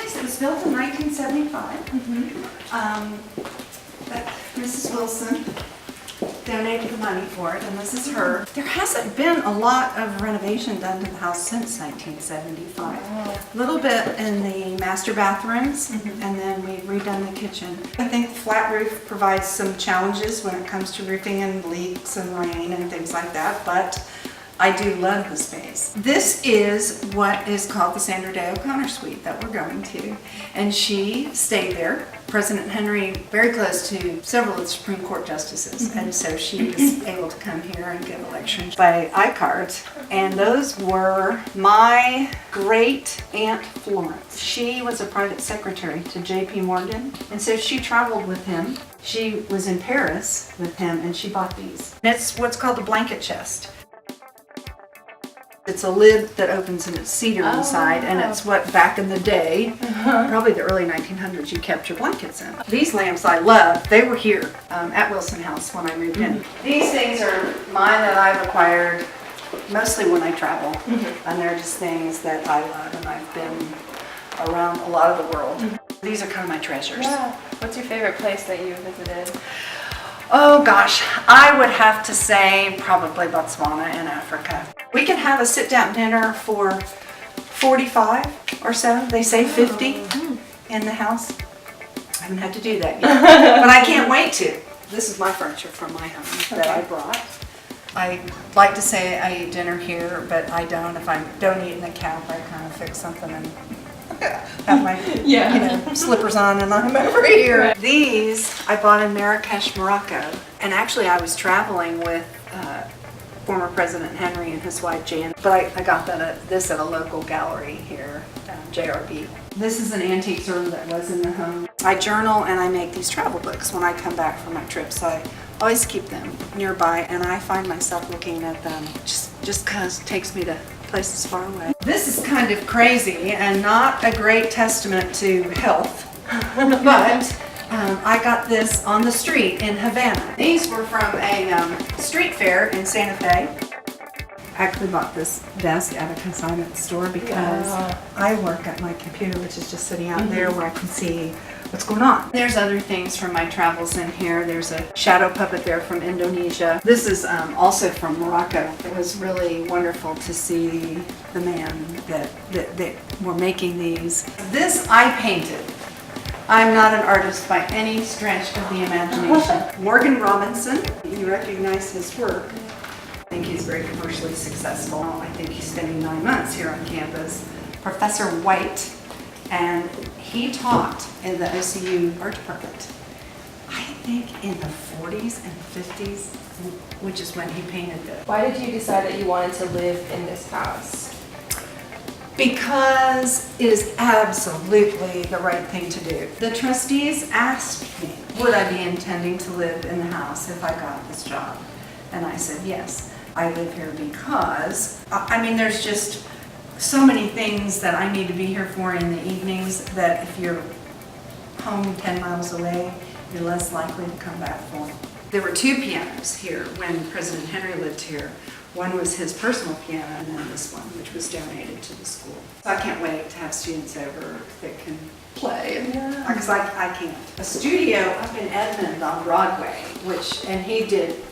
It was built in 1975. But Mrs. Wilson donated the money for it, and this is her. There hasn't been a lot of renovation done to the house since 1975. A little bit in the master bathrooms, and then we've redone the kitchen. I think the flat roof provides some challenges when it comes to roofing and leaks and rain and things like that, but I do love the space. This is what is called the Sandra Day O'Connor Suite that we're going to. And she stayed there. President Henry, very close to several of the Supreme Court justices. And so she was able to come here and give a lecture by iCards. And those were my great Aunt Florence. She was a private secretary to J.P. Morgan. And so she traveled with him. She was in Paris with him and she bought these. And it's what's called a blanket chest. It's a lid that opens and it's cedar inside, and it's what back in the day, probably the early 1900s, you kept your blankets in. These lamps I love. They were here at Wilson House when I moved in. These things are mine that I've acquired mostly when I travel, and they're just things that I love, and I've been around a lot of the world. These are kind of my treasures. Yeah. What's your favorite place that you visited? Oh gosh, I would have to say probably Botswana in Africa. We can have a sit-down dinner for 45 or so. They say 50 in the house. I haven't had to do that yet, but I can't wait to. This is my furniture from my home that I brought. I like to say I eat dinner here, but I don't. If I don't eat in the camp, I kind of fix something and have my slippers on and I'm over here. Right. These I bought in Marrakesh, Morocco. And actually I was traveling with former President Henry and his wife Jan. But I got this at a local gallery here, JRB. This is an antique urn that was in the home. I journal and I make these travel books when I come back from my trips. I always keep them nearby and I find myself looking at them just because it takes me to places far away. This is kind of crazy and not a great testament to health, but I got this on the street in Havana. These were from a street fair in Santa Fe. I actually bought this desk at a consignment store because I work at my computer, which is just sitting out there where I can see what's going on. There's other things from my travels in here. There's a shadow puppet there from Indonesia. This is also from Morocco. It was really wonderful to see the man that were making these. This I painted. I'm not an artist by any stretch of the imagination. Morgan Robinson, you recognize his work. I think he's very commercially successful. I think he's spending 9 months here on campus. Professor White, and he taught in the OCU art department, I think in the 40s and 50s, which is when he painted this. Why did you decide that you wanted to live in this house? Because it is absolutely the right thing to do. The trustees asked me, would I be intending to live in the house if I got this job? And I said, yes. I live here because, I mean, there's just so many things that I need to be here for in the evenings that if you're home 10 miles away, you're less likely to come back for. There were 2 pianos here when President Henry lived here. One was his personal piano and then this one, which was donated to the school. So I can't wait to have students over that can play, because I can't. A studio up in Edmond on Broadway, and he did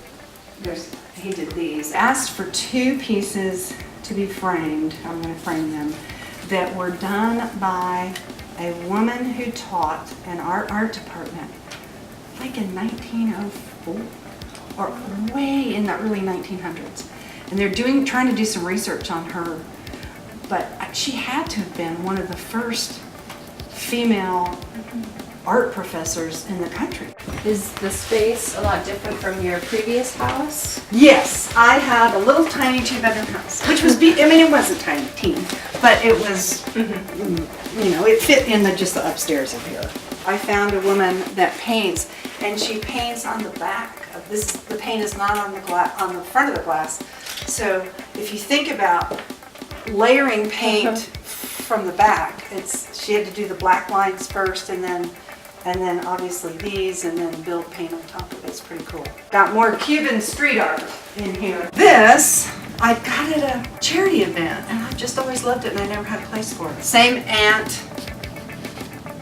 these. Asked for 2 pieces to be framed, I'm going to frame them, that were done by a woman who taught in our art department, like in 1904, or way in the early 1900s. And they're trying to do some research on her, but she had to have been one of the first female art professors in the country. Is the space a lot different from your previous house? Yes, I had a little tiny 2-bedroom house, which was, it wasn't tiny, teeny, but it was, it fit in just the upstairs of here. I found a woman that paints, and she paints on the back of this. The paint is not on the front of the glass. So if you think about layering paint from the back. She had to do the black lines first and then obviously these and then build paint on top of it. It's pretty cool. Got more Cuban street art in here. This, I got at a charity event and I've just always loved it and I never had a place for it. Same aunt,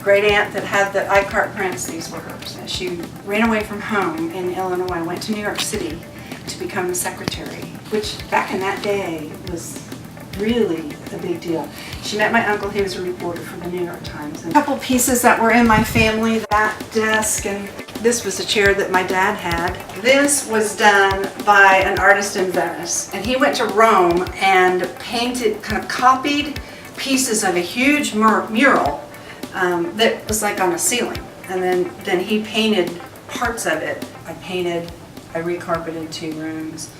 great aunt that had the iCart prints, these were hers. And she ran away from home in Illinois, went to New York City to become a secretary, which back in that day was really a big deal. She met my uncle, he was a reporter for the New York Times. And a couple pieces that were in my family, that desk, and this was a chair that my dad had. This was done by an artist in Venice, and he went to Rome and painted, kind of copied pieces of a huge mural that was like on a ceiling. And then he painted parts of it. I recarpeted 2 rooms.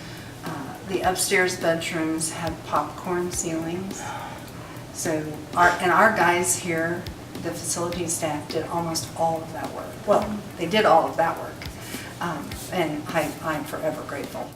The upstairs bedrooms had popcorn ceilings. So our guys here, the facility staff, did almost all of that work. Well, they did all of that work. And I'm forever grateful.